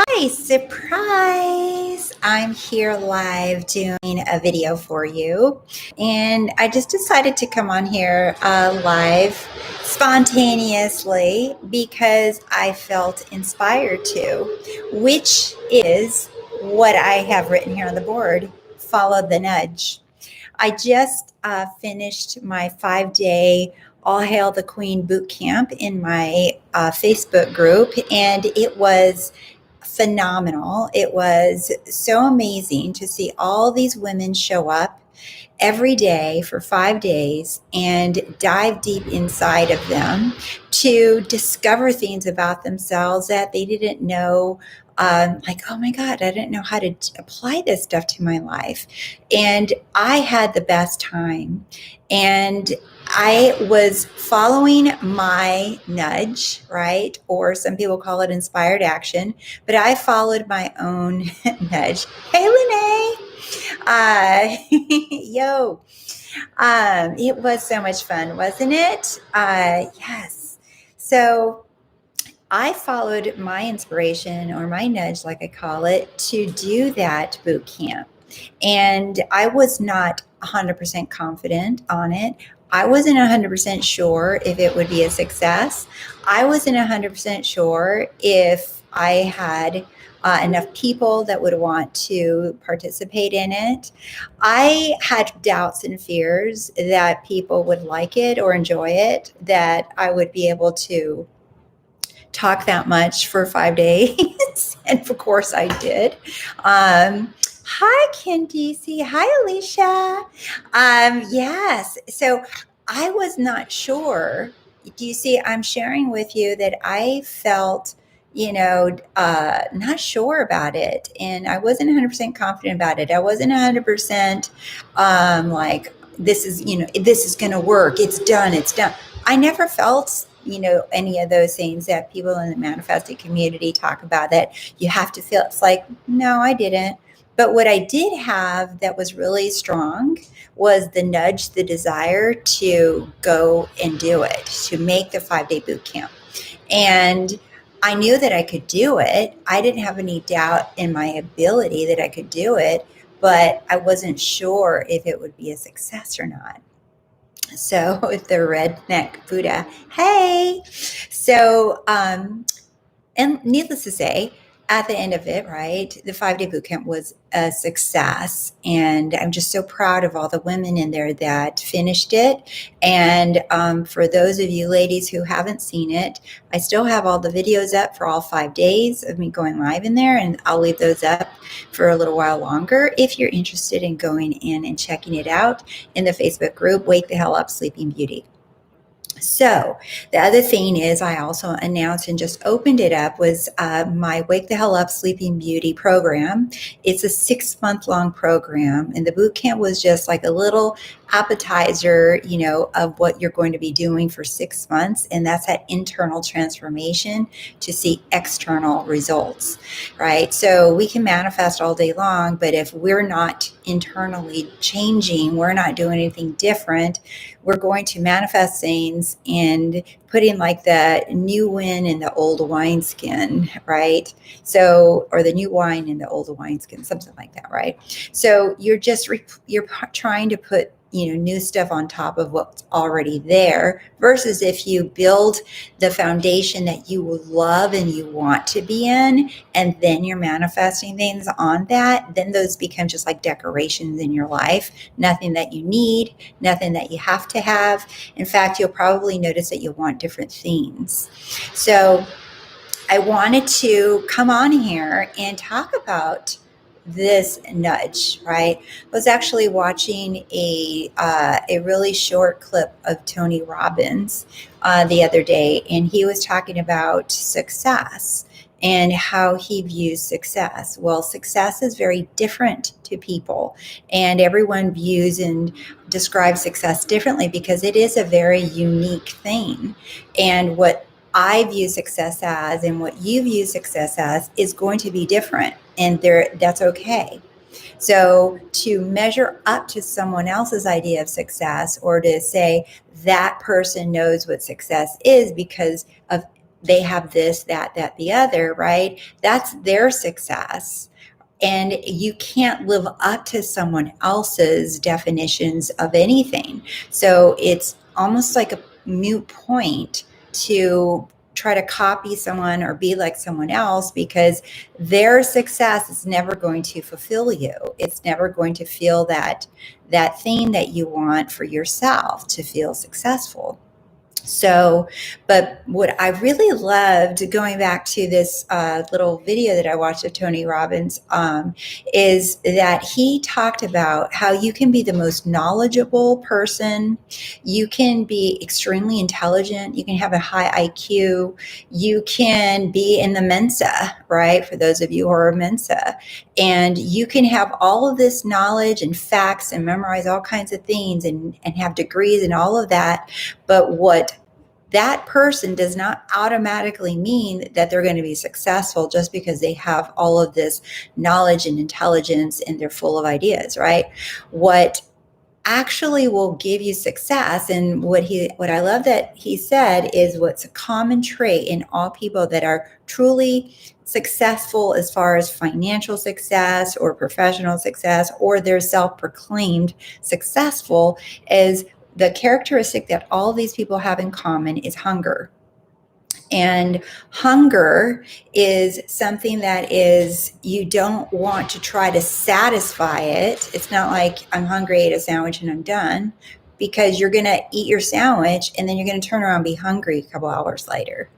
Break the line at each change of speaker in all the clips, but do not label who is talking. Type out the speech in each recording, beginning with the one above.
Hi, surprise! I'm here live doing a video for you. And I just decided to come on here live spontaneously because I felt inspired to, which is what I have written here on the board: follow the nudge. I just finished my 5 day All Hail the Queen boot camp in my Facebook group, and it was phenomenal. It was so amazing to see all these women show up every day for 5 days and dive deep inside of them to discover things about themselves that they didn't know. Like, oh my God, I didn't know how to apply this stuff to my life. And I had the best time. And I was following my nudge, right? Or some people call it inspired action, but I followed my own nudge. Hey, Lene. Yo, it was so much fun, wasn't it? Yes. So I followed my inspiration or my nudge, like I call it, to do that boot camp. And I was not 100% confident on it. I wasn't 100% sure if it would be a success. I wasn't 100% sure if I had enough people that would want to participate in it. I had doubts and fears that people would like it or enjoy it, that I would be able to talk that much for 5 days. And of course I did. Hi, Candice. Hi, Alicia. Yes. So I was not sure. Do you see? I'm sharing with you that I felt, not sure about it. And I wasn't 100% confident about it. I wasn't 100% like, this is going to work. It's done. It's done. I never felt, any of those things that people in the manifesting community talk about, that you have to feel. It's like, no, I didn't. But what I did have that was really strong was the nudge, the desire to go and do it, to make the 5 day boot camp. And I knew that I could do it. I didn't have any doubt in my ability that I could do it, but I wasn't sure if it would be a success or not. So the redneck Buddha, hey. So, and needless to say, at the end of it, right, the 5 day boot camp was a success. And I'm just so proud of all the women in there that finished it. And for those of you ladies who haven't seen it, I still have all the videos up for all 5 days of me going live in there. And I'll leave those up for a little while longer if you're interested in going in and checking it out in the Facebook group, Wake the Hell Up Sleeping Beauty. So the other thing is, I also announced and just opened it up, was my Wake the Hell Up Sleeping Beauty program. It's a 6-month-long program, and the boot camp was just like a little appetizer, of what you're going to be doing for 6 months, and that's that internal transformation to see external results, right? So we can manifest all day long, but if we're not internally changing, we're not doing anything different, we're going to manifest things and putting like the new wine in the old wineskin, right? So, or the new wine in the old wineskin, something like that, right? So you're trying to put new stuff on top of what's already there, versus if you build the foundation that you will love and you want to be in, and then you're manifesting things on that, then those become just like decorations in your life. Nothing that you need, nothing that you have to have. In fact, you'll probably notice that you'll want different things. So I wanted to come on here and talk about this nudge, right? I was actually watching a really short clip of Tony Robbins the other day, and he was talking about success and how he views success. Well, success is very different to people, and everyone views and describes success differently because it is a very unique thing. And what I view success as and what you view success as is going to be different, and that's okay. So to measure up to someone else's idea of success, or to say that person knows what success is because of they have this, that, the other, right? That's their success. And you can't live up to someone else's definitions of anything. So it's almost like a moot point to try to copy someone or be like someone else, because their success is never going to fulfill you. It's never going to feel that thing that you want for yourself to feel successful. So, but what I really loved, going back to this little video that I watched of Tony Robbins, is that he talked about how you can be the most knowledgeable person. You can be extremely intelligent. You can have a high IQ. You can be in the Mensa, right? For those of you who are Mensa. And you can have all of this knowledge and facts and memorize all kinds of things and have degrees and all of that. But what that person does not automatically mean that they're going to be successful just because they have all of this knowledge and intelligence and they're full of ideas, right? What actually will give you success, and what I love that he said is, what's a common trait in all people that are truly successful as far as financial success or professional success, or they're self-proclaimed successful, is the characteristic that all these people have in common is hunger. And hunger is something that is, you don't want to try to satisfy it. It's not like I'm hungry, ate a sandwich and I'm done, because you're going to eat your sandwich and then you're going to turn around and be hungry a couple hours later,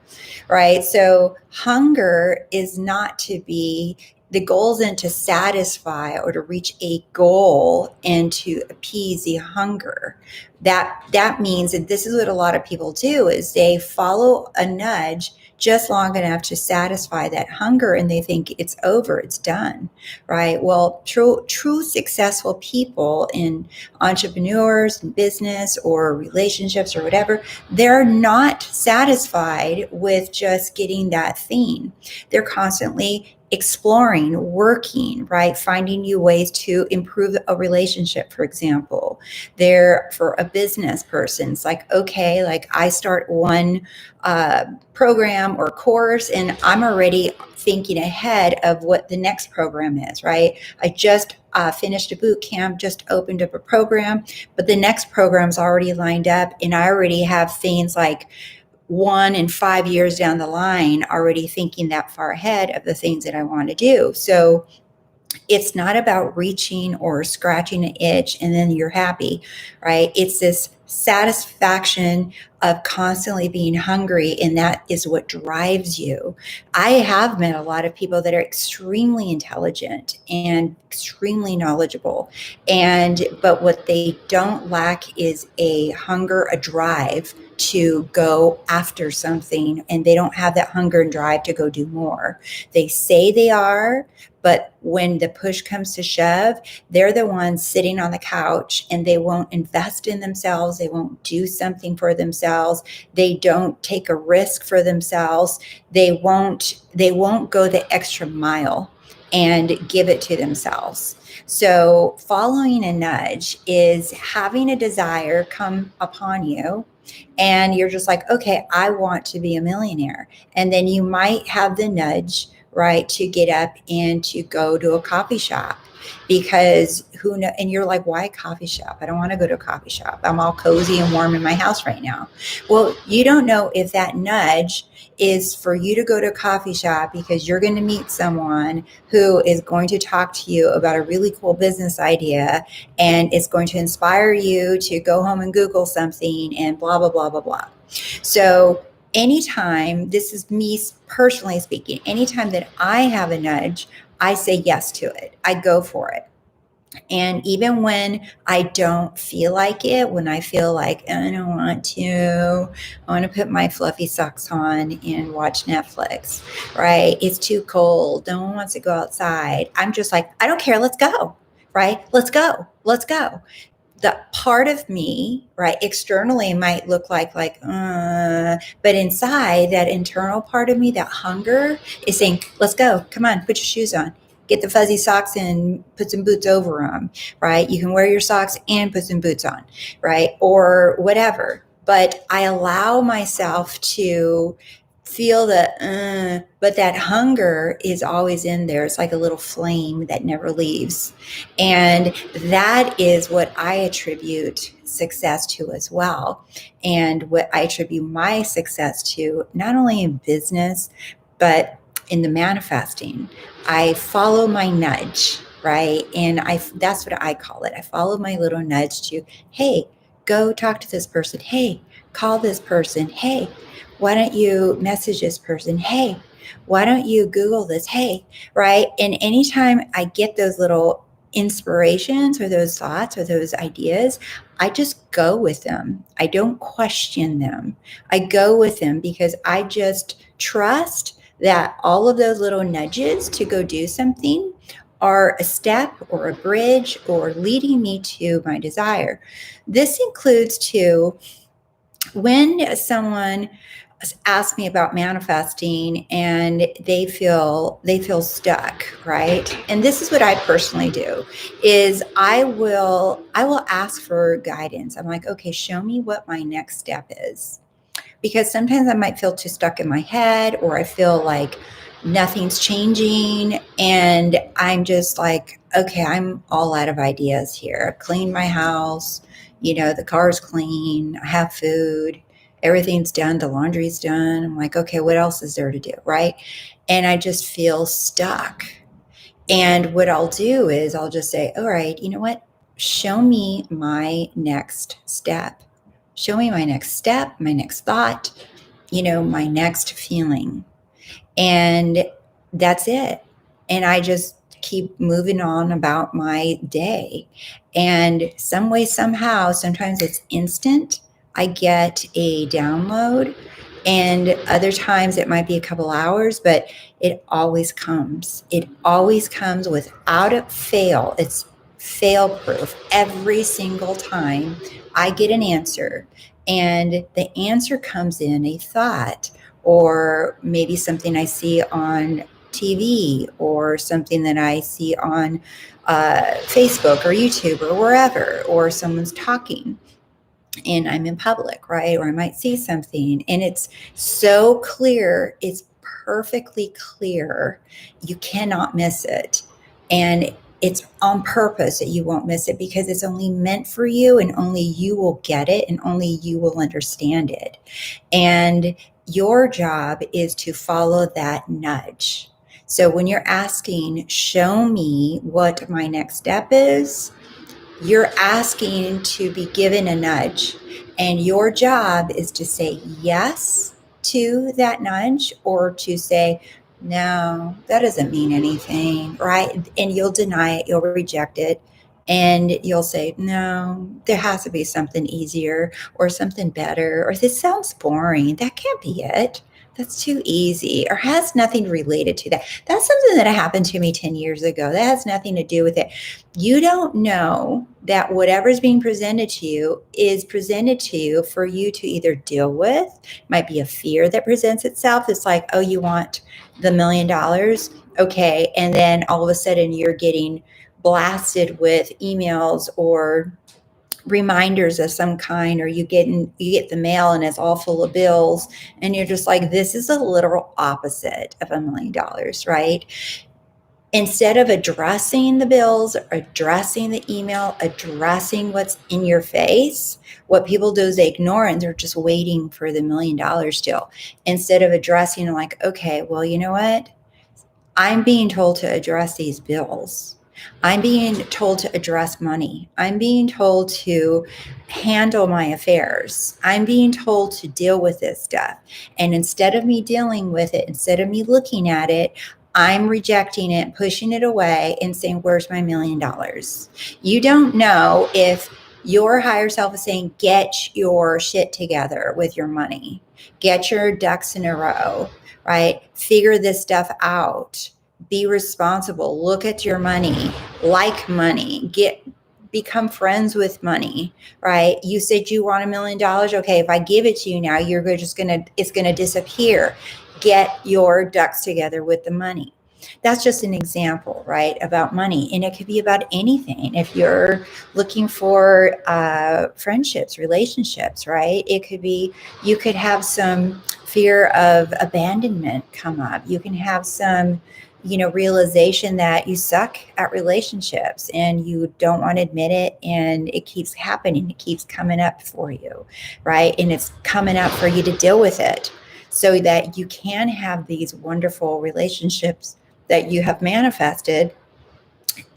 right? So hunger is not to be, the goal isn't to satisfy or to reach a goal and to appease the hunger. That means that this is what a lot of people do, is they follow a nudge just long enough to satisfy that hunger, and they think it's over, it's done, right? Well, true successful people, in entrepreneurs in business or relationships or whatever, they're not satisfied with just getting that thing. They're constantly exploring, working, right? Finding new ways to improve a relationship, for example. There, for a business person, it's like, okay, like I start one program or course and I'm already thinking ahead of what the next program is, right? I just finished a boot camp, just opened up a program, but the next program's already lined up, and I already have things like 1 and 5 years down the line, already thinking that far ahead of the things that I want to do. So it's not about reaching or scratching an itch and then you're happy, right? It's this satisfaction of constantly being hungry, and that is what drives you. I have met a lot of people that are extremely intelligent and extremely knowledgeable, but what they don't lack is a hunger, a drive to go after something, and they don't have that hunger and drive to go do more. They say they are, but when the push comes to shove, they're the ones sitting on the couch and they won't invest in themselves. They won't do something for themselves. They don't take a risk for themselves. They won't go the extra mile and give it to themselves. So following a nudge is having a desire come upon you, and you're just like, okay, I want to be a millionaire. And then you might have the nudge, right, to get up and to go to a coffee shop, because who know, and you're like, why a coffee shop? I don't want to go to a coffee shop. I'm all cozy and warm in my house right now. Well, you don't know if that nudge is for you to go to a coffee shop because you're going to meet someone who is going to talk to you about a really cool business idea, and it's going to inspire you to go home and Google something and blah, blah, blah, blah, blah. So anytime, this is me personally speaking, anytime that I have a nudge, I say yes to it. I go for it. And even when I don't feel like it, when I feel like I don't want to, I want to put my fluffy socks on and watch Netflix, right? It's too cold. No one wants to go outside. I'm just like, I don't care. Let's go, right? Let's go. Let's go. The part of me, right, externally might look like, but inside, that internal part of me, that hunger is saying, let's go. Come on, put your shoes on. Get the fuzzy socks and put some boots over them, right? You can wear your socks and put some boots on, right? Or whatever. But I allow myself to feel the, but that hunger is always in there. It's like a little flame that never leaves. And that is what I attribute success to as well. And what I attribute my success to, not only in business, but in the manifesting. I follow my nudge, right? And that's what I call it. I follow my little nudge to, hey, go talk to this person. Hey, call this person. Hey, why don't you message this person? Hey, why don't you Google this? Hey, right? And anytime I get those little inspirations or those thoughts or those ideas, I just go with them. I don't question them. I go with them because I just trust that all of those little nudges to go do something are a step or a bridge or leading me to my desire. This includes too, when someone asks me about manifesting and they feel stuck, right? And this is what I personally do is I will ask for guidance. I'm like, okay, show me what my next step is. Because sometimes I might feel too stuck in my head, or I feel like nothing's changing, and I'm just like, okay, I'm all out of ideas here. I've cleaned my house, the car's clean, I have food, everything's done, the laundry's done. I'm like, okay, what else is there to do, right? And I just feel stuck. And what I'll do is I'll just say, all right, you know what? Show me my next step. Show me my next step, my next thought, my next feeling. And that's it. And I just keep moving on about my day. And some way, somehow, sometimes it's instant. I get a download, and other times it might be a couple hours, but it always comes. It always comes without a fail. It's fail proof. Every single time I get an answer, and the answer comes in a thought, or maybe something I see on TV, or something that I see on Facebook or YouTube or wherever, or someone's talking and I'm in public, right? Or I might see something and it's so clear, it's perfectly clear. You cannot miss it. And it's on purpose that you won't miss it because it's only meant for you and only you will get it and only you will understand it. And your job is to follow that nudge. So when you're asking, show me what my next step is, you're asking to be given a nudge. And your job is to say yes to that nudge, or to say, no, that doesn't mean anything, right? And you'll deny it, you'll reject it, and you'll say, no, there has to be something easier or something better, or this sounds boring. That can't be it. That's too easy, or has nothing related to that. That's something that happened to me 10 years ago. That has nothing to do with it. You don't know that whatever's being presented to you is presented to you for you to either deal with. It might be a fear that presents itself. It's like, oh, you want the $1 million? Okay. And then all of a sudden you're getting blasted with emails or reminders of some kind, or you get the mail and it's all full of bills, and you're just like, this is a literal opposite of $1 million, right? Instead of addressing the bills, addressing the email, addressing what's in your face, what people do is they ignore it and they're just waiting for the $1 million still. Instead of addressing, like, okay, well, you know what? I'm being told to address these bills. I'm being told to address money. I'm being told to handle my affairs. I'm being told to deal with this stuff. And instead of me dealing with it, instead of me looking at it, I'm rejecting it, pushing it away, and saying, where's my $1 million? You don't know if your higher self is saying, get your shit together with your money. Get your ducks in a row, right? Figure this stuff out. Be responsible. Look at your money. Like money. Become friends with money, right? You said you want $1 million. Okay, if I give it to you now, it's gonna disappear. Get your ducks together with the money. That's just an example, right, about money. And it could be about anything. If you're looking for friendships, relationships, right, it could be, you could have some fear of abandonment come up. You can have some, realization that you suck at relationships and you don't want to admit it, and it keeps happening. It keeps coming up for you, right? And it's coming up for you to deal with it so that you can have these wonderful relationships that you have manifested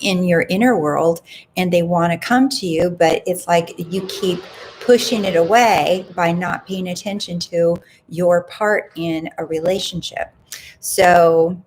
in your inner world, and they want to come to you, but it's like you keep pushing it away by not paying attention to your part in a relationship. So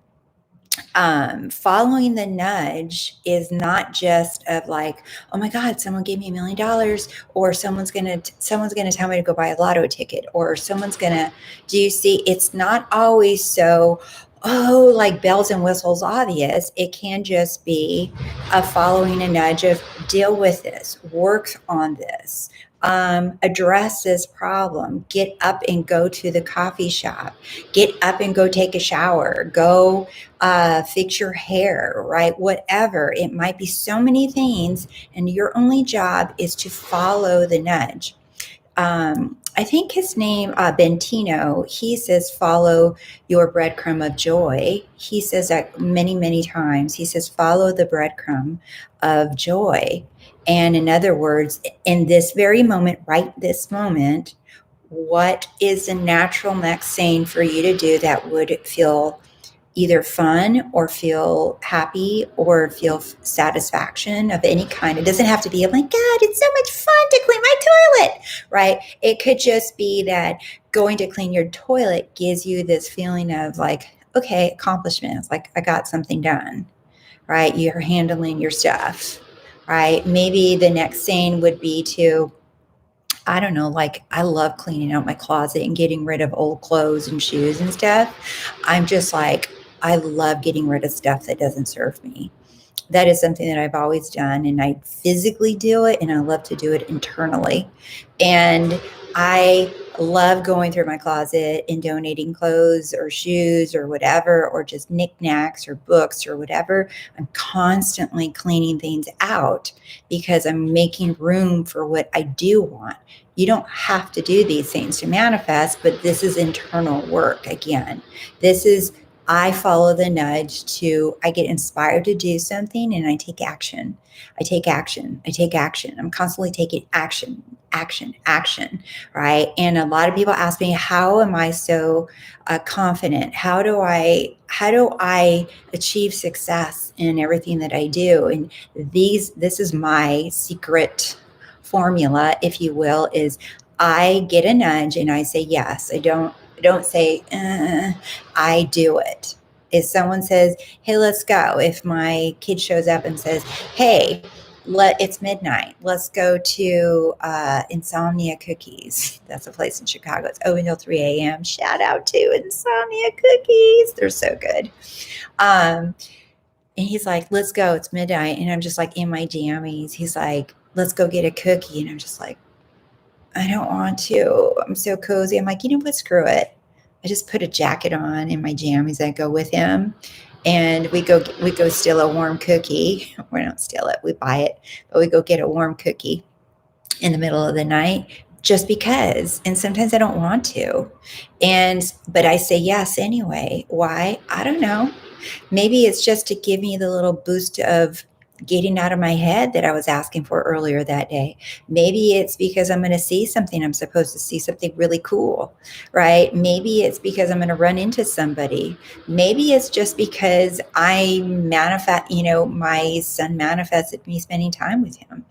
following the nudge is not just of like, oh my God, someone gave me $1 million, or someone's gonna tell me to go buy a lotto ticket, or someone's gonna. Do you see? It's not always so, oh, like bells and whistles obvious. It can just be a following a nudge of deal with this, work on this. Address this problem, get up and go to the coffee shop, get up and go take a shower, go fix your hair, right? Whatever. It might be so many things, and your only job is to follow the nudge. I think his name, Bentino, he says, follow your breadcrumb of joy. He says that many, many times. He says, follow the breadcrumb of joy. And in other words, in this very moment, right this moment, what is the natural next thing for you to do that would feel either fun or feel happy or feel satisfaction of any kind? It doesn't have to be, oh my God, it's so much fun to clean my toilet, right? It could just be that going to clean your toilet gives you this feeling of like, okay, accomplishment. It's like, I got something done, right? You're handling your stuff, right? Maybe the next thing would be to, I don't know, like I love cleaning out my closet and getting rid of old clothes and shoes and stuff. I'm just like, I love getting rid of stuff that doesn't serve me. That is something that I've always done, and I physically do it, and I love to do it internally. And I love going through my closet and donating clothes or shoes or whatever, or just knickknacks or books or whatever. I'm constantly cleaning things out because I'm making room for what I do want. You don't have to do these things to manifest, but this is internal work again. This is, I follow the nudge to, I get inspired to do something and I take action. I take action. I take action. I'm constantly taking action, action, action, right? And a lot of people ask me, how am I so confident? How do I achieve success in everything that I do? And this is my secret formula, if you will, is I get a nudge and I say yes. I don't say, I do it. If someone says, hey, let's go. If my kid shows up and says, hey, it's midnight. Let's go to Insomnia Cookies. That's a place in Chicago. It's open until 3 a.m. Shout out to Insomnia Cookies. They're so good. And he's like, let's go. It's midnight. And I'm just like in my jammies. He's like, let's go get a cookie. And I'm just like, I don't want to. I'm so cozy. I'm like, you know what? Screw it. I just put a jacket on in my jammies that go with him, and we go steal a warm cookie. We don't steal it. We buy it, but we go get a warm cookie in the middle of the night just because. And sometimes I don't want to, but I say yes anyway. Why? I don't know. Maybe it's just to give me the little boost of getting out of my head that I was asking for earlier that day. Maybe it's because I'm going to see something. I'm supposed to see something really cool, right? Maybe it's because I'm going to run into somebody. Maybe it's just because my son manifested me spending time with him.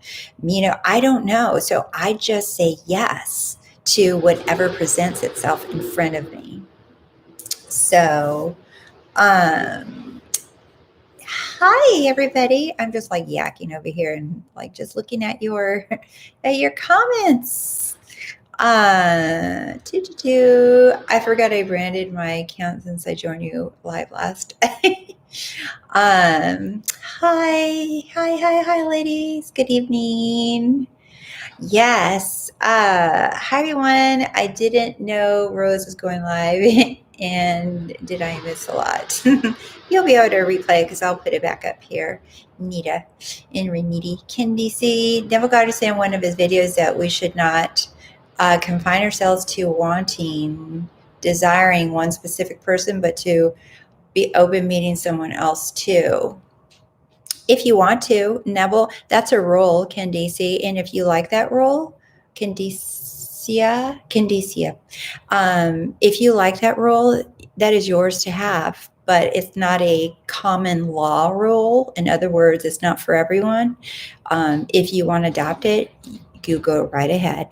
I don't know. So I just say yes to whatever presents itself in front of me. So, hi everybody. I'm just like yakking over here and like just looking at your comments. I forgot I branded my account since I joined you live last. Hi ladies. Good evening. Yes. Hi everyone. I didn't know Rose was going live And did I miss a lot? You'll be able to replay it because I'll put it back up here. Nita and Reniti. Can DC, Neville Goddard said in one of his videos that we should not confine ourselves to wanting, desiring one specific person, but to be open meeting someone else too. If you want to, Neville, that's a role, Candicia. And if you like that role, Candicia, if you like that role, that is yours to have, but it's not a common law rule. In other words, it's not for everyone. If you want to adopt it, you go right ahead.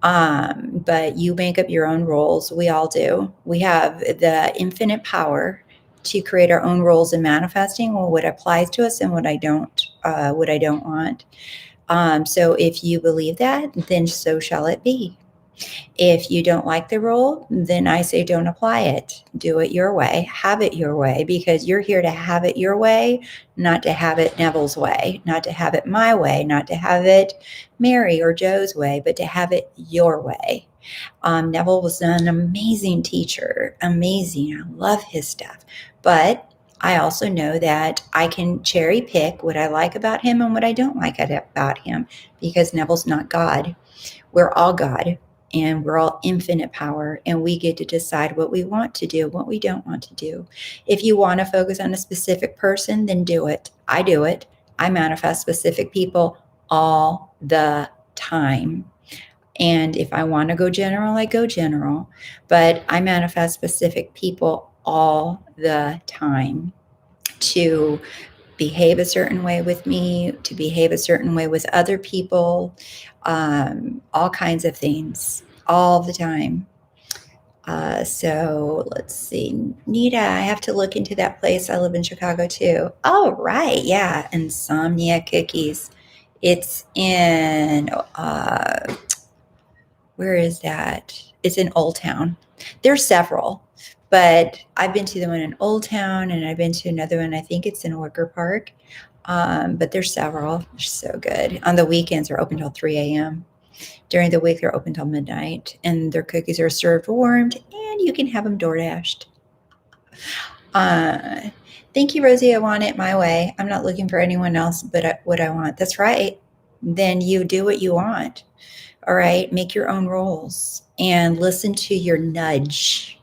But you make up your own roles. We all do. We have the infinite power to create our own roles in manifesting, well, what applies to us and what I don't want. So if you believe that, then so shall it be. If you don't like the role, then I say don't apply it. Do it your way. Have it your way, because you're here to have it your way, not to have it Neville's way, not to have it my way, not to have it Mary or Joe's way, but to have it your way. Neville was an amazing teacher. Amazing. I love his stuff. But I also know that I can cherry pick what I like about him and what I don't like about him, because Neville's not God. We're all God, and we're all infinite power, and we get to decide what we want to do, what we don't want to do. If you want to focus on a specific person, then do it. I do it. I manifest specific people all the time. And if I want to go general, I go general. But I manifest specific people all the time to behave a certain way with me, to behave a certain way with other people, all kinds of things, all the time. So let's see. Nita, I have to look into that place. I live in Chicago too. Oh, right. Yeah. Insomnia Cookies. It's in, where is that? It's in Old Town. There's several, but I've been to the one in Old Town, and I've been to another one. I think it's in Wicker Park. But there's several. They're so good. On the weekends, they're open till 3 a.m. During the week, they're open till midnight, and their cookies are served warmed, and you can have them door dashed. Thank you, Rosie. I want it my way. I'm not looking for anyone else but what I want. That's right. Then you do what you want. All right. Make your own rules and listen to your nudge.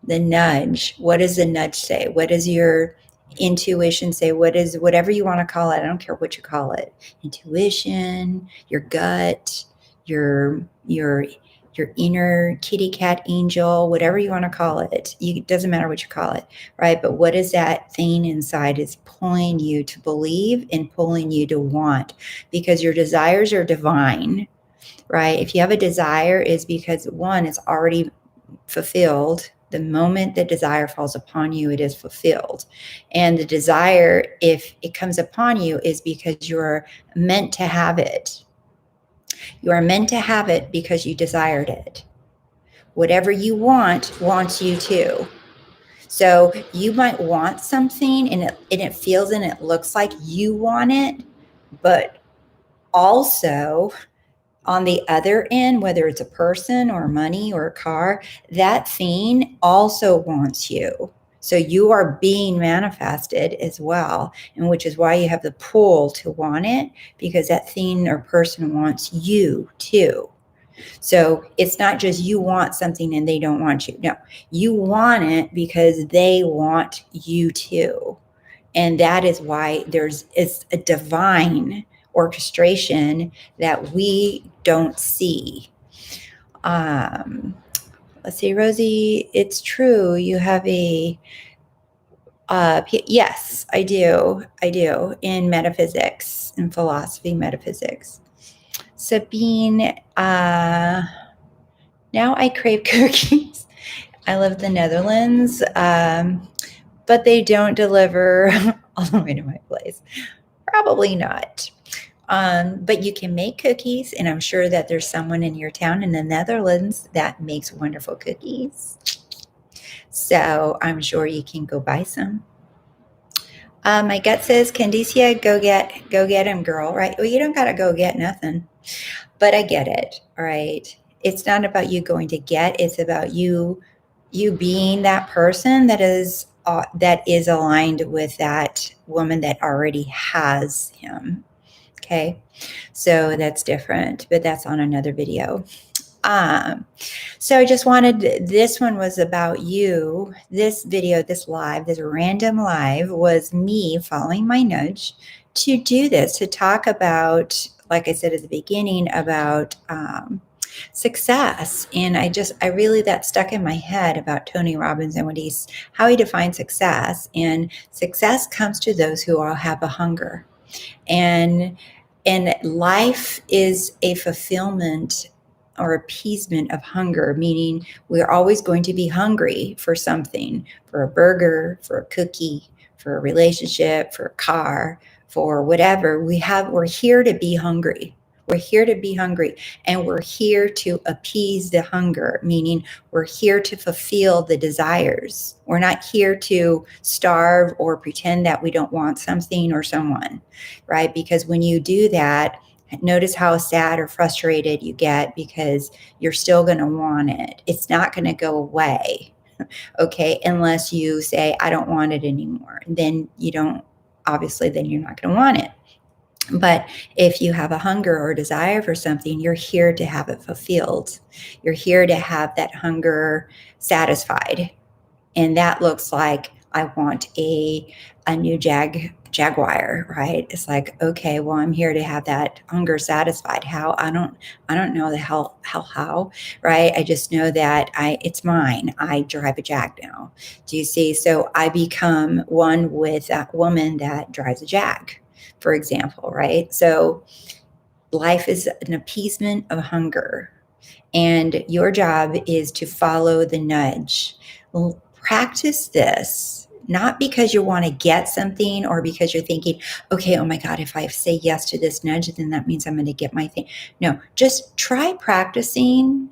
The nudge. What does the nudge say? What does your intuition say? What is, whatever you want to call it? I don't care what you call it. Intuition, your gut, your inner kitty cat angel, whatever you want to call it. It doesn't matter what you call it, right? But what is that thing inside is pulling you to believe and pulling you to want, because your desires are divine, right? If you have a desire, is because one, it's already fulfilled. The moment the desire falls upon you, it is fulfilled. And the desire, if it comes upon you, is because you're meant to have it. You are meant to have it because you desired it. Whatever you want wants you too. So you might want something and it feels and it looks like you want it, but also on the other end, whether it's a person or money or a car, that thing also wants you. So you are being manifested as well, and which is why you have the pull to want it, because that thing or person wants you too. So it's not just you want something and they don't want you. No, you want it because they want you too. And that is why it's a divine orchestration that we don't see. Let's see, Rosie, it's true. You have a, yes, I do. In metaphysics, in philosophy, metaphysics. Sabine, now I crave cookies. I live in the Netherlands, but they don't deliver all the way to my place. Probably not. But you can make cookies, and I'm sure that there's someone in your town in the Netherlands that makes wonderful cookies. So I'm sure you can go buy some. My gut says, Candicia, go get him, girl, right? Well, you don't got to go get nothing, but I get it, all right? It's not about you going to get, it's about you you being that person that is aligned with that woman that already has him. Okay, so that's different, but that's on another video. So I just wanted, this one was about you. This video, this random live was me following my nudge to do this, to talk about, like I said at the beginning, about success. And I really, that stuck in my head about Tony Robbins and how he defines success. And success comes to those who all have a hunger. And life is a fulfillment or appeasement of hunger, meaning we're always going to be hungry for something, for a burger, for a cookie, for a relationship, for a car, for whatever. We're here to be hungry. We're here to be hungry, and we're here to appease the hunger, meaning we're here to fulfill the desires. We're not here to starve or pretend that we don't want something or someone, right? Because when you do that, notice how sad or frustrated you get, because you're still going to want it. It's not going to go away, okay, unless you say, I don't want it anymore. Then you're not going to want it. But if you have a hunger or desire for something, you're here to have it fulfilled. You're here to have that hunger satisfied. And that looks like, I want a new Jaguar, right? It's like, okay, well, I'm here to have that hunger satisfied. How? I don't know the how, right? I just know that it's mine. I drive a Jag now. Do you see? So I become one with that woman that drives a Jag, for example, right? So life is an appeasement of hunger, and your job is to follow the nudge. Practice this, not because you want to get something or because you're thinking, okay, oh my God, if I say yes to this nudge, then that means I'm going to get my thing. No, just try practicing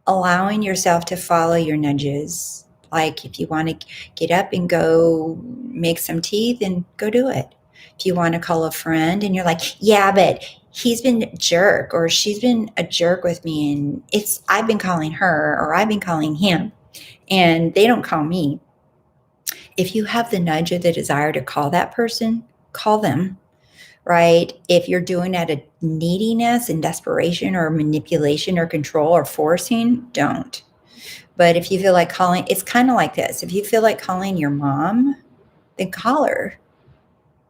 allowing yourself to follow your nudges. Like if you want to get up and go make some tea, then go do it. If you want to call a friend and you're like, yeah, but he's been a jerk or she's been a jerk with me, and I've been calling her or I've been calling him and they don't call me. If you have the nudge or the desire to call that person, call them, right? If you're doing it out of neediness and desperation or manipulation or control or forcing, don't. But if you feel like calling, it's kind of like this. If you feel like calling your mom, then call her,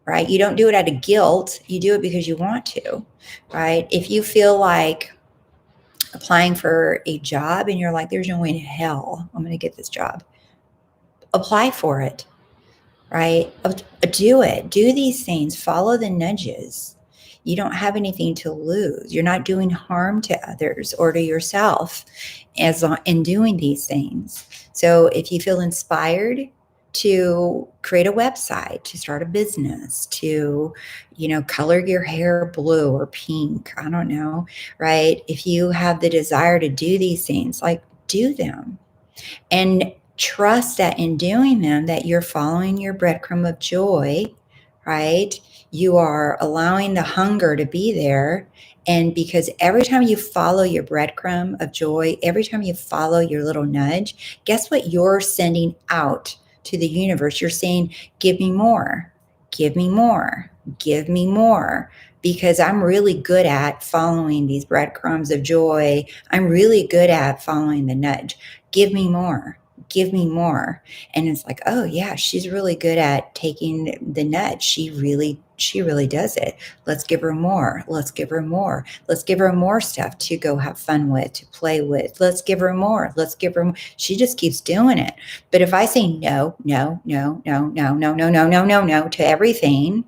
right? You don't do it out of guilt. You do it because you want to, right? If you feel like applying for a job and you're like, there's no way in hell I'm going to get this job, apply for it, right? Do it. Do these things. Follow the nudges. You don't have anything to lose. You're not doing harm to others or to yourself in doing these things. So if you feel inspired to create a website, to start a business, to, color your hair blue or pink, I don't know, right? If you have the desire to do these things, like, do them. And trust that in doing them, that you're following your breadcrumb of joy, right? You are allowing the hunger to be there. And because every time you follow your breadcrumb of joy, every time you follow your little nudge, guess what you're sending out to the universe? You're saying, give me more, give me more, give me more. Because I'm really good at following these breadcrumbs of joy. I'm really good at following the nudge. Give me more. Give me more. And it's like, oh yeah, she's really good at taking the nudge. She really does it. Let's give her more. Let's give her more. Let's give her more stuff to go have fun with, to play with. Let's give her more. Let's give her more. She just keeps doing it. But if I say no, no, no, no, no, no, no, no, no, no, no to everything,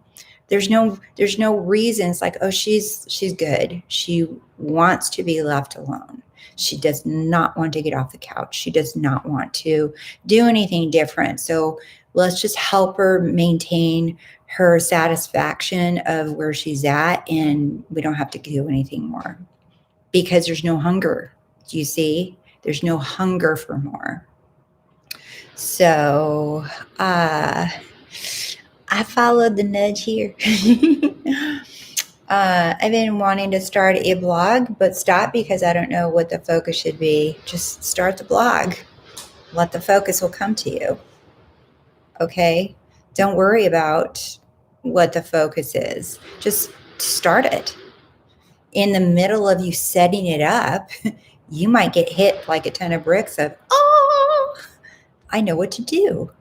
there's no reason. It's like, oh, she's good. She wants to be left alone. She does not want to get off the couch. She does not want to do anything different. So let's just help her maintain her satisfaction of where she's at, and we don't have to do anything more because there's no hunger. Do you see? There's no hunger for more. So I followed the nudge here. I've been wanting to start a blog, but stop because I don't know what the focus should be. Just start the blog. Let the focus will come to you. Okay? Don't worry about what the focus is. Just start it. In the middle of you setting it up, you might get hit like a ton of bricks of, oh, I know what to do.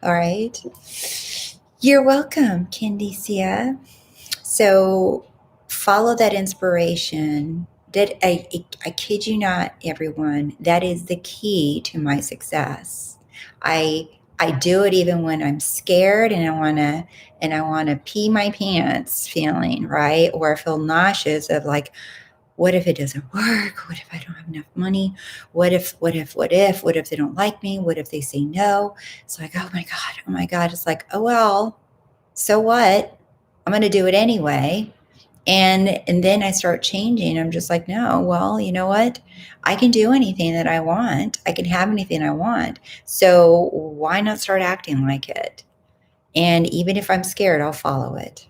All right. You're welcome, Candicia. So follow that inspiration. That I kid you not, everyone. That is the key to my success. I do it even when I'm scared and I wanna pee my pants feeling, right? Or I feel nauseous of like, what if it doesn't work? What if I don't have enough money? What if they don't like me? What if they say no? It's like, oh my God, oh my God. It's like, oh well, so what? I'm gonna do it anyway. And then I start changing. I'm just like, no, well, you know what? I can do anything that I want. I can have anything I want. So why not start acting like it? And even if I'm scared, I'll follow it.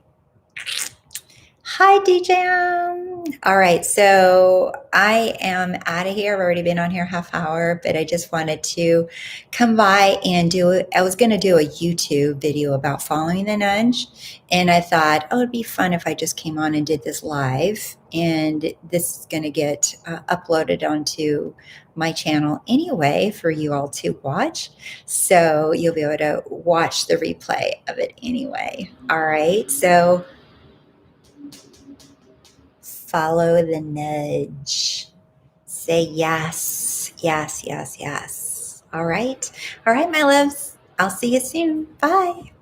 Hi, DJ. All right, so I am out of here. I've already been on here half hour, but I just wanted to come by and do it. I was going to do a YouTube video about following the nudge, and I thought, oh, it'd be fun if I just came on and did this live. And this is going to get uploaded onto my channel anyway for you all to watch. So you'll be able to watch the replay of it anyway. All right, so follow the nudge. Say yes, yes, yes, yes. All right. All right, my loves. I'll see you soon. Bye.